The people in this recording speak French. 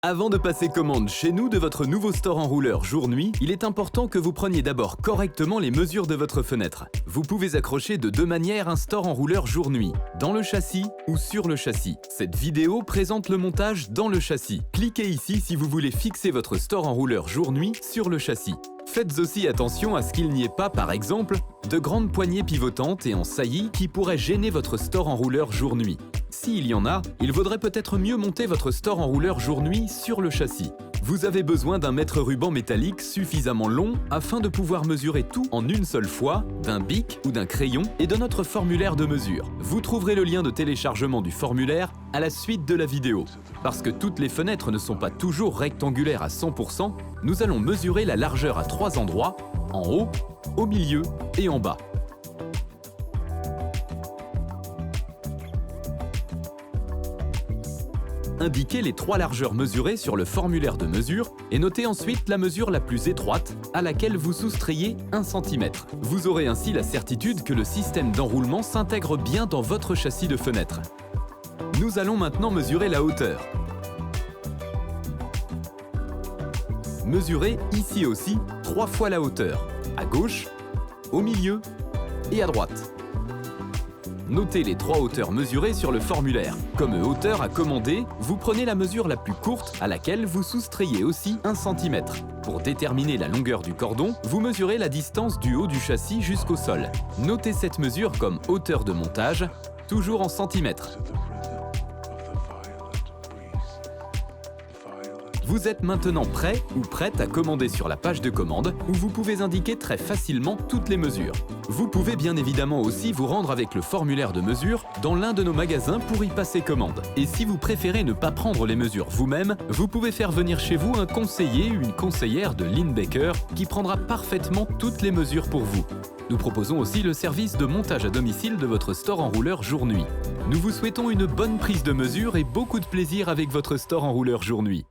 Avant de passer commande chez nous de votre nouveau store enrouleur jour-nuit, il est important que vous preniez d'abord correctement les mesures de votre fenêtre. Vous pouvez accrocher de deux manières un store enrouleur jour-nuit, dans le châssis ou sur le châssis. Cette vidéo présente le montage dans le châssis. Cliquez ici si vous voulez fixer votre store enrouleur jour-nuit sur le châssis. Faites aussi attention à ce qu'il n'y ait pas, par exemple, de grandes poignées pivotantes et en saillie qui pourraient gêner votre store enrouleur jour-nuit. S'il y en a, il vaudrait peut-être mieux monter votre store enrouleur jour-nuit sur le châssis. Vous avez besoin d'un mètre ruban métallique suffisamment long afin de pouvoir mesurer tout en une seule fois, d'un bic ou d'un crayon et de notre formulaire de mesure. Vous trouverez le lien de téléchargement du formulaire à la suite de la vidéo. Parce que toutes les fenêtres ne sont pas toujours rectangulaires à 100%, nous allons mesurer la largeur à 3 endroits, en haut, au milieu et en bas. Indiquez les 3 largeurs mesurées sur le formulaire de mesure et notez ensuite la mesure la plus étroite à laquelle vous soustrayez 1 cm. Vous aurez ainsi la certitude que le système d'enroulement s'intègre bien dans votre châssis de fenêtre. Nous allons maintenant mesurer la hauteur. Mesurez ici aussi 3 fois la hauteur, à gauche, au milieu et à droite. Notez les 3 hauteurs mesurées sur le formulaire. Comme hauteur à commander, vous prenez la mesure la plus courte à laquelle vous soustrayez aussi 1 cm. Pour déterminer la longueur du cordon, vous mesurez la distance du haut du châssis jusqu'au sol. Notez cette mesure comme hauteur de montage, toujours en centimètres. Vous êtes maintenant prêt ou prête à commander sur la page de commande où vous pouvez indiquer très facilement toutes les mesures. Vous pouvez bien évidemment aussi vous rendre avec le formulaire de mesure dans l'un de nos magasins pour y passer commande. Et si vous préférez ne pas prendre les mesures vous-même, vous pouvez faire venir chez vous un conseiller ou une conseillère de Linebacker qui prendra parfaitement toutes les mesures pour vous. Nous proposons aussi le service de montage à domicile de votre store enrouleur jour-nuit. Nous vous souhaitons une bonne prise de mesure et beaucoup de plaisir avec votre store enrouleur jour-nuit.